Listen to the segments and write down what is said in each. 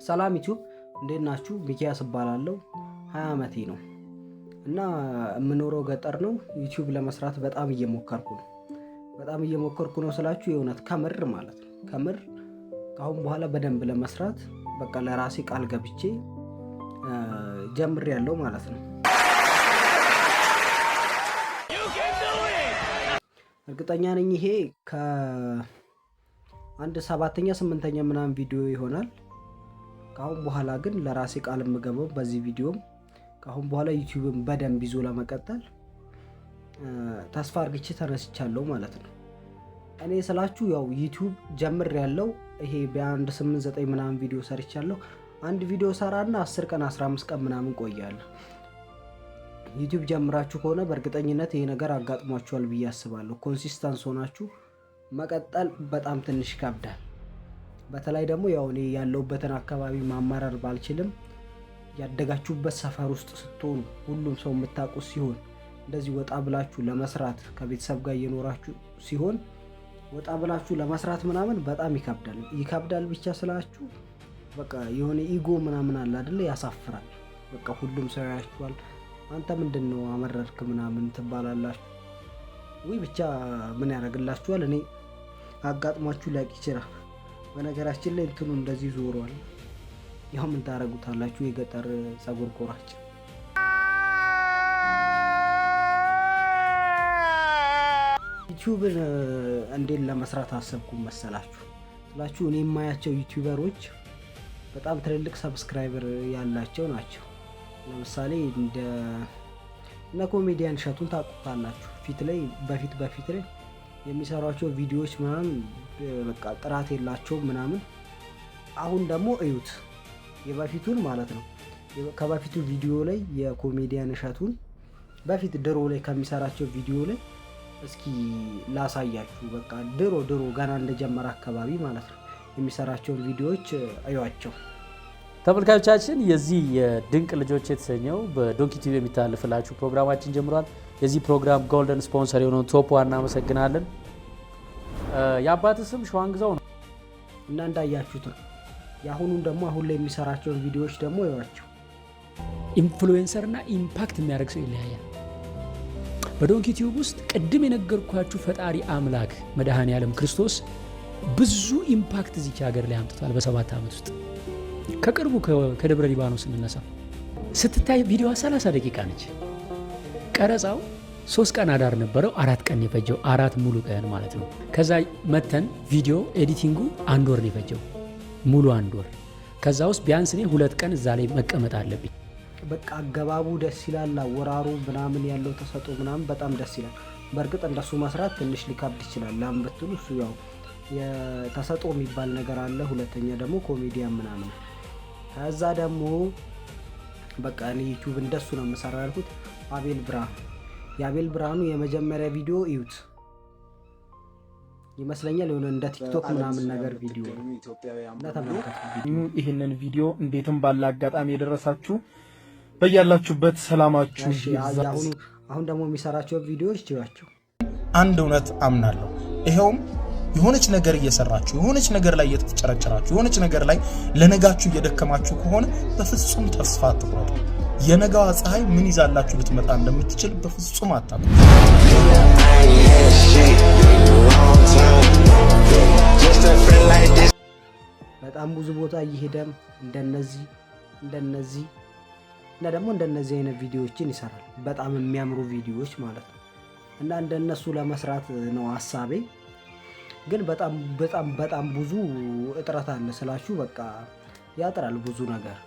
ሰላም ዩቲዩብ እንዴት ናችሁ? ሚኪያስ እባላለሁ። 20 ዓመቴ ነው እና የምኖረው ገጠር ነው። ዩቲዩብ ለመስራት በጣም እየሞከርኩ ነው ስላችሁ የእውነት ከምር ማለት ነው። ከምር ከአሁን በኋላ በደንብ ለመስራት በቃ ለራሴ ቃል ገብቼ ጀምሬያለሁ ማለት ነው። እርግጠኛ ነኝ ይሄ ከአንድ 7ኛ 8ኛ ምናምን ቪዲዮ ይሆናል። ከአሁን በኋላ ግን ለራሴ ቃል የምገባው በዚህ ቪዲዮም ከአሁን በኋላ ዩቲዩብን በደንብ ይዞ ለመቀጠል ተስፋ አድርጌ ተነስቻለሁ ማለት ነው። እኔ ስላችሁ ያው ዩቲዩብ ጀምሬያለሁ። ይሄ በአንድ 8-9 ምናምን ቪዲዮ ሰርቻለሁ። አንድ ቪዲዮ ሰራና 10 ቀን 15 ቀን ምናምን ቆያለሁ። ዩቲዩብ ጀምራችሁ ከሆነ በእርግጠኝነት ይሄ ነገር አጋጥሟችኋል ብዬ አስባለሁ። ኮንሲስተንስ ሆናችሁ መቀጠል በጣም ትንሽ ይከብዳል። በተለይ ደግሞ ያው እኔ ያለሁበትን አካባቢ ማማረር ባልችልም ያደጋችሁበት ሰፈር ውስጥ ስትሆኑ ሁሉም ሰው የምታውቁት ሲሆን እንደዚህ ወጣ ብላችሁ ለመስራት ከቤተሰብ ጋር እየኖራችሁ ሲሆን ወጣ ብላችሁ ለመስራት ምናምን በጣም ይከብዳል ብቻ ስላችሁ በቃ የሆነ ኢጎ ምናምን አለ አይደል? ያሳፍራል። በቃ ሁሉም ሰው ያያችኋል። አንተ ምንድነው አመረርክ ምናምን ትባላላችሁ። ወይ ብቻ ምን ያደርግላችኋል? እኔ አጋጥሟችሁ ሊያውቅ ይችላል። በነገራችን ላይ እንትኑ እንደዚህ ዞሯል። ያው ምን ታረጉታላችሁ? የገጠር ጸጉር ቆራጭ ዩቲዩብን እንዴት ለመስራት አሰብኩ መሰላችሁ? ስላችሁ እኔ የማያቸው ዩቲዩበሮች በጣም ትልልቅ ሰብስክራይበር ያላቸው ናቸው። ለምሳሌ እነ ኮሜዲያን እሸቱን ታውቁታላችሁ። በፊት ላይ የሚሰሯቸው ቪዲዮዎች ምናምን በቃ ጥራት የላቸውም ምናምን። አሁን ደግሞ እዩት የበፊቱን ማለት ነው። ከበፊቱ ቪዲዮ ላይ የኮሜዲያን እሸቱን በፊት ድሮ ላይ ከሚሰራቸው ቪዲዮ ላይ እስኪ ላሳያችሁ። በቃ ድሮ ገና እንደጀመረ አካባቢ ማለት ነው የሚሰራቸውን ቪዲዮዎች እዩዋቸው። ተመልካቾቻችን የዚህ የድንቅ ልጆች የተሰኘው በዶንኪ ቲቪ የሚተላለፍላችሁ ፕሮግራማችን ጀምሯል። የዚህ ፕሮግራም ጎልደን ስፖንሰር የሆነው ቶፖ እናመሰግናለን። የአባት ስም ሸዋንግዛው ነው እና እንዳያችሁት ነው። የአሁኑን ደግሞ አሁን ላይ የሚሰራቸውን ቪዲዮዎች ደግሞ እዩዋቸው። ኢንፍሉዌንሰር እና ኢምፓክት የሚያደርግ ሰው ይለያያል። በዶንኪ ቲዩብ ውስጥ ቅድም የነገርኳችሁ ፈጣሪ አምላክ መድኃኔ ዓለም ክርስቶስ ብዙ ኢምፓክት እዚህ ሀገር ላይ አምጥቷል በ7 ዓመት ውስጥ። ከቅርቡ ከደብረ ሊባኖስ እንነሳ ስትታይ ቪዲዮ 30 ደቂቃ ነች። ቀረጻው 3 ቀን አዳር ነበረው። 4 ቀን የፈጀው 4 ሙሉ ቀን ማለት ነው። ከዛ መተን ቪዲዮ ኤዲቲንጉ 1 ወር ነው የፈጀው፣ ሙሉ 1 ወር። ከዛ ውስጥ ቢያንስ እኔ 2 ቀን እዛ ላይ መቀመጥ አለብኝ። በቃ አገባቡ ደስ ይላል። አወራሩ ምናምን ያለው ተሰጦ ምናምን በጣም ደስ ይላል። በእርግጥ እንደሱ መስራት ትንሽ ሊከብድ ይችላል። ለምን ብትሉ እሱ ያው የተሰጦ የሚባል ነገር አለ። ሁለተኛ ደግሞ ኮሜዲያን ምናምን። ከዛ ደግሞ በቃ እኔ ዩቲዩብ እንደሱ ነው የምሰራው ያልኩት የአቤል ብርሃኑ የመጀመሪያ ቪዲዮ እዩት ይመስለኛል። የሆነ እንደ ቲክቶክ ምናምን ነገር ቪዲዮ እና ተመልከቱ። ይህንን ቪዲዮ እንዴትም ባለ አጋጣሚ የደረሳችሁ በያላችሁበት ሰላማችሁ ይብዛ። አሁን ደግሞ የሚሰራቸው ቪዲዮዎች ይዋቸው። አንድ እውነት አምናለሁ። ይሄውም የሆነች ነገር እየሰራችሁ የሆነች ነገር ላይ እየተጨረጨራችሁ የሆነች ነገር ላይ ለነጋችሁ እየደከማችሁ ከሆነ በፍጹም ተስፋ አትቁረጡ። የነጋዋ ፀሐይ ምን ይዛላችሁ ልትመጣ እንደምትችል በፍጹም አታውቁም። በጣም ብዙ ቦታ እየሄደም እንደነዚህ እና ደግሞ እንደነዚህ አይነት ቪዲዮዎችን ይሰራል። በጣም የሚያምሩ ቪዲዮዎች ማለት ነው። እና እንደነሱ ለመስራት ነው ሐሳቤ። ግን በጣም ብዙ እጥረት አለ ስላችሁ በቃ ያጥራል ብዙ ነገር።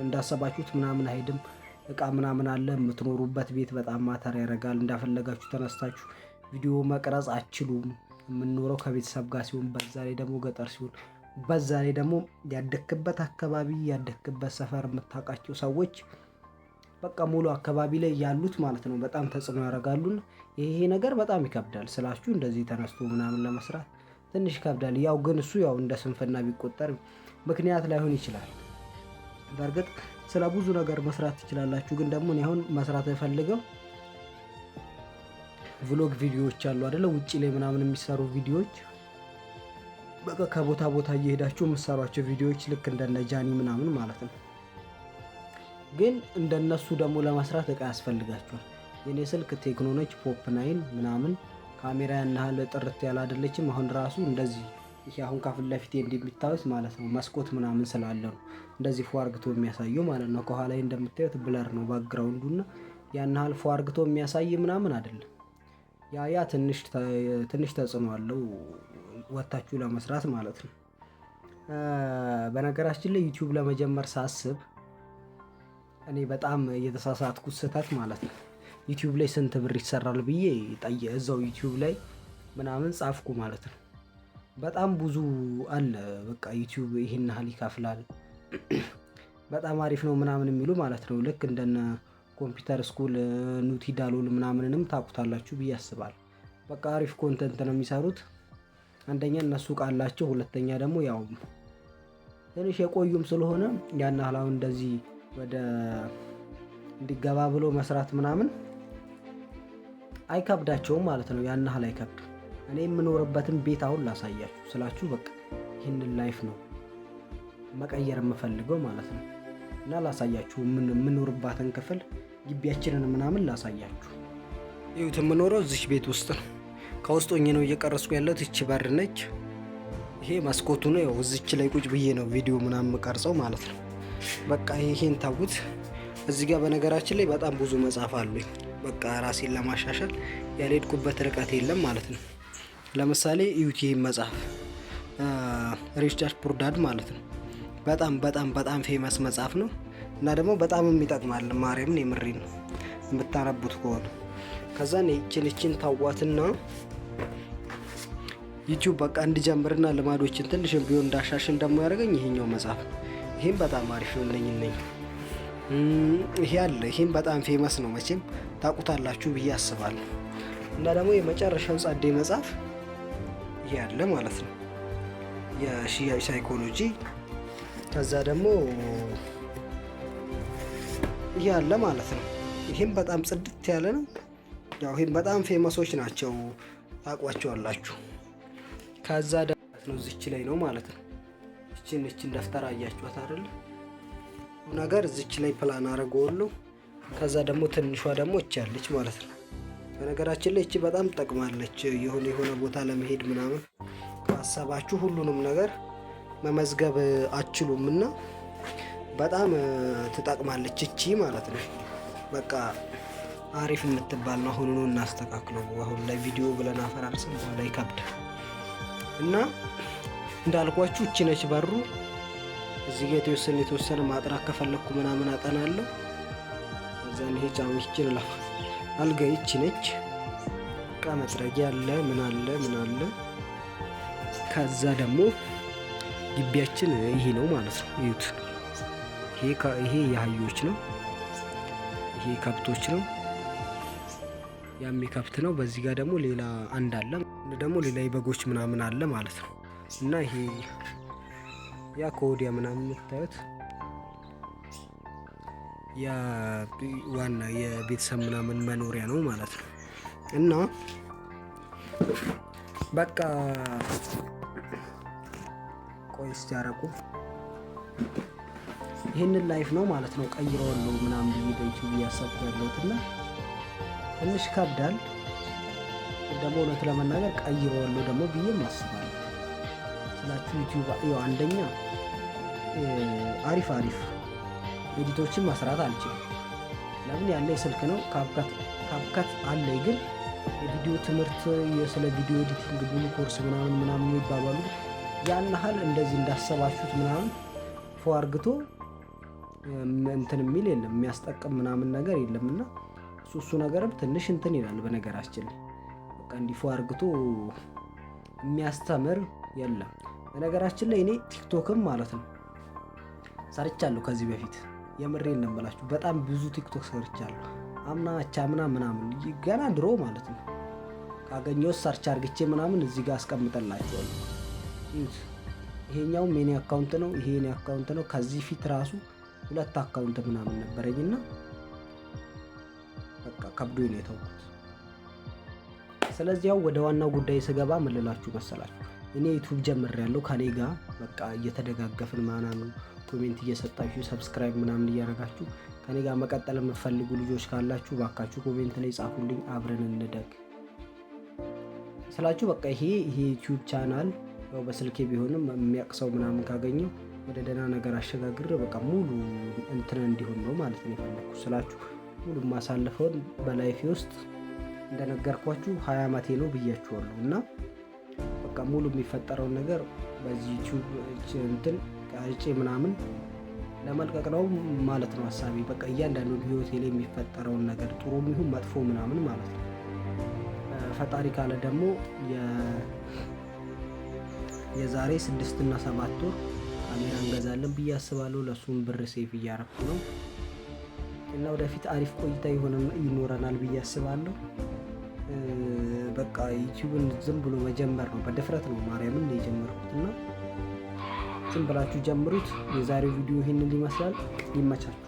እንዳሰባችሁት ምናምን አይሄድም። እቃ ምናምን አለ። የምትኖሩበት ቤት በጣም ማተር ያደርጋል። እንዳፈለጋችሁ ተነስታችሁ ቪዲዮ መቅረጽ አትችሉም። የምንኖረው ከቤተሰብ ጋር ሲሆን፣ በዛ ላይ ደግሞ ገጠር ሲሆን፣ በዛ ላይ ደግሞ ያደክበት አካባቢ ያደክበት ሰፈር የምታውቃቸው ሰዎች በቃ ሙሉ አካባቢ ላይ ያሉት ማለት ነው በጣም ተጽዕኖ ያደርጋሉና ይሄ ነገር በጣም ይከብዳል ስላችሁ እንደዚህ ተነስቶ ምናምን ለመስራት ትንሽ ይከብዳል። ያው ግን እሱ ያው እንደ ስንፍና ቢቆጠር ምክንያት ላይሆን ይችላል። በእርግጥ ስለ ብዙ ነገር መስራት ትችላላችሁ። ግን ደግሞ እኔ አሁን መስራት የፈልገው ቭሎግ ቪዲዮዎች አሉ አይደለ? ውጪ ላይ ምናምን የሚሰሩ ቪዲዮዎች በቃ ከቦታ ቦታ እየሄዳችሁ የምትሰሯቸው ቪዲዮዎች ልክ እንደነ ጃኒ ምናምን ማለት ነው። ግን እንደነሱ ደግሞ ለመስራት እቃ ያስፈልጋቸዋል። የኔ ስልክ ቴክኖ ነች ፖፕ 9 ምናምን ካሜራ ያን ያህል ጥርት ያለ አይደለችም። አሁን ራሱ እንደዚህ ይሄ አሁን ከፊት ለፊቴ እንደሚታዩት ማለት ነው መስኮት ምናምን ስላለ ነው እንደዚህ ፏርግቶ የሚያሳየው ማለት ነው። ከኋላ እንደምታዩት ብለር ነው ባክግራውንዱና ያን ያህል ፏርግቶ የሚያሳይ ምናምን አይደለም። ያ ትንሽ ተጽዕኖ አለው ወታችሁ ለመስራት ማለት ነው። በነገራችን ላይ ዩቲዩብ ለመጀመር ሳስብ እኔ በጣም የተሳሳትኩት ስህተት ማለት ነው ዩቲዩብ ላይ ስንት ብር ይሰራል ብዬ እዛው ዩቲዩብ ላይ ምናምን ጻፍኩ ማለት ነው። በጣም ብዙ አለ በቃ ዩቲዩብ ይሄን ያህል ይከፍላል በጣም አሪፍ ነው ምናምን የሚሉ ማለት ነው። ልክ እንደነ ኮምፒውተር ስኩል ኑቲ ዳሎል ምናምንንም ታውቁታላችሁ ብዬ አስባለሁ። በቃ አሪፍ ኮንተንት ነው የሚሰሩት። አንደኛ እነሱ ቃላቸው፣ ሁለተኛ ደግሞ ያው ትንሽ የቆዩም ስለሆነ ያን ያህል አሁን እንደዚህ ወደ እንዲገባ ብሎ መስራት ምናምን አይከብዳቸውም ማለት ነው። ያን ያህል አይከብድም። እኔ የምኖርበትን ቤት አሁን ላሳያችሁ ስላችሁ በቃ ይህንን ላይፍ ነው መቀየር የምፈልገው ማለት ነው። እና ላሳያችሁ የምኖርባትን ክፍል ግቢያችንን ምናምን ላሳያችሁ። ይሁት የምኖረው እዚች ቤት ውስጥ ነው። ከውስጥ ሆኜ ነው እየቀረስኩ ያለሁት። እቺ በር ነች፣ ይሄ መስኮቱ ነው። ያው እዚች ላይ ቁጭ ብዬ ነው ቪዲዮ ምናምን ቀርጸው ማለት ነው። በቃ ይሄን ታውት። እዚህ ጋር በነገራችን ላይ በጣም ብዙ መጽሐፍ አሉኝ። በቃ ራሴን ለማሻሻል ያልሄድኩበት ርቀት የለም ማለት ነው። ለምሳሌ ዩቲ መጽሐፍ ሪች ዳድ ፑር ዳድ ማለት ነው። በጣም ፌመስ መጽሐፍ ነው እና ደግሞ በጣም የሚጠቅማል። ማርያምን የምሬ ነው የምታነቡት ከሆነ። ከዛ ይችን ታዋትና ዩቲዩብ በቃ እንድጀምርና ልማዶችን ትንሽ ቢሆን እንዳሻሽል ደግሞ ያደረገኝ ይሄኛው መጽሐፍ ነው። ይሄም በጣም አሪፍ ነው። ነኝ ይሄ አለ። ይሄም በጣም ፌመስ ነው፣ መቼም ታውቁታላችሁ ብዬ አስባለሁ። እና ደግሞ የመጨረሻው ጸዴ መጽሐፍ ይሄ አለ ማለት ነው፣ የሽያጭ ሳይኮሎጂ። ከዛ ደግሞ ይሄ አለ ማለት ነው። ይሄም በጣም ጽድት ያለ ነው። ያው ይሄም በጣም ፌመሶች ናቸው፣ ታውቋቸዋላችሁ። ከዛ ደግሞ ነው እዚች ላይ ነው ማለት ነው። እችን ደፍተር አያችኋት አይደል? ነገር እዚች ላይ ፕላን አደረገዋለሁ። ከዛ ደግሞ ትንሿ ደግሞ እቺ ያለች ማለት ነው። በነገራችን ላይ እቺ በጣም ትጠቅማለች። የሆነ ቦታ ለመሄድ ምናምን ካሰባችሁ ሁሉንም ነገር መመዝገብ አትችሉም እና በጣም ትጠቅማለች እቺ ማለት ነው። በቃ አሪፍ የምትባል ነው። አሁን ነው እናስተካክለው። አሁን ላይ ቪዲዮ ብለን አፈራርሰን ላይ ከብድ እና እንዳልኳችሁ እቺ ነች በሩ። እዚህ ጋር የተወሰነ ማጥራት ከፈለኩ ምናምን አጠናለሁ። እዛን ይሄ ጫምችን ለፋ አልጋ ይቺ ነች። ዕቃ መጥረጊያ አለ ምን አለ። ከዛ ደግሞ ግቢያችን ይሄ ነው ማለት ነው። እዩት። ይሄ የአህዮች ነው፣ ይሄ ከብቶች ነው፣ ያም ከብት ነው። በዚህ ጋር ደግሞ ሌላ አንድ አለ፣ ደግሞ ሌላ የበጎች ምናምን አለ ማለት ነው። እና ይሄ ያ ከወዲያ ምናምን የምታዩት ያ ዋና የቤተሰብ ምናምን መኖሪያ ነው ማለት ነው። እና በቃ ቆይ እስቲ ያረቁ ይህንን ላይፍ ነው ማለት ነው ቀይረዋለሁ ምናምን ብዬ በዩቲዩብ እያሰብኩ ያለሁት እና ትንሽ ከብዳል። ደግሞ እውነት ለመናገር ቀይረዋለሁ ደግሞ ብዬም አስባለሁ ስላችሁ ዩቲዩብ አንደኛ አሪፍ ኤዲቶችን መስራት አልችልም። ለምን ያለ ስልክ ነው፣ ካፕካት አለ። ግን የቪዲዮ ትምህርት ስለ ቪዲዮ ኤዲቲንግ ብዙ ኮርስ ምናምን ይባባሉ። ያን ያህል እንደዚህ እንዳሰባችሁት ምናምን ፎርግቶ እንትን የሚል የለም፣ የሚያስጠቅም ምናምን ነገር የለምና እሱ ነገርም ትንሽ እንትን ይላል። በነገራችን ላይ በቃ እንዲህ ፎርግቶ የሚያስተምር የለም። በነገራችን ላይ እኔ ቲክቶክም ማለት ነው ሰርቻለሁ ከዚህ በፊት። የምሬን ነው የምላችሁ፣ በጣም ብዙ ቲክቶክ ሰርቻለሁ። አምና ምናምን ገና ድሮ ማለት ነው። ካገኘሁት ሰርች አርግቼ ምናምን እዚህ ጋር አስቀምጠላችኋለሁ። ይሄኛውም የኔ አካውንት ነው፣ ይሄ የኔ አካውንት ነው። ከዚህ ፊት ራሱ 2 አካውንት ምናምን ነበረኝና በቃ ከብዶኝ ነው የተውኩት። ስለዚህ ያው ወደ ዋናው ጉዳይ ስገባ ምን ልላችሁ መሰላችሁ፣ እኔ ዩቲዩብ ጀምሬያለሁ ከኔ ጋር በቃ እየተደጋገፍን ምናምን ኮሜንት እየሰጣችሁ ሰብስክራይብ ምናምን እያደረጋችሁ ከኔ ጋር መቀጠል የምትፈልጉ ልጆች ካላችሁ ባካችሁ ኮሜንት ላይ ጻፉልኝ፣ አብረን እንደግ ስላችሁ። በቃ ይሄ ዩቲዩብ ቻናል ያው በስልኬ ቢሆንም የሚያቅሰው ምናምን ካገኘው ወደ ደህና ነገር አሸጋግሬ በቃ ሙሉ እንትን እንዲሆን ነው ማለት ነው የፈለኩት ስላችሁ። ሙሉ ማሳለፈውን በላይፌ ውስጥ እንደነገርኳችሁ 20 ዓመቴ ነው ብያችኋለሁ እና በቃ ሙሉ የሚፈጠረውን ነገር በዚህ ዩቲዩብ እንትን ቀርጬ ምናምን ለመልቀቅ ነው ማለት ነው ሀሳቤ። በቃ እያንዳንዱ ህይወቴ ላይ የሚፈጠረውን ነገር ጥሩ ይሁን መጥፎ ምናምን ማለት ነው። ፈጣሪ ካለ ደግሞ የዛሬ 6 እና 7 ወር ካሜራ እንገዛለን ብዬ አስባለሁ። ለሱም ብር ሴፍ እያረኩ ነው እና ወደፊት አሪፍ ቆይታ ይኖረናል ብዬ አስባለሁ። በቃ ዩቲዩብን ዝም ብሎ መጀመር ነው፣ በድፍረት ነው ማርያምን የጀመርኩት እና ዝም ብላችሁ ጀምሩት። የዛሬው ቪዲዮ ይህንን ይመስላል። ይመቻችሁ።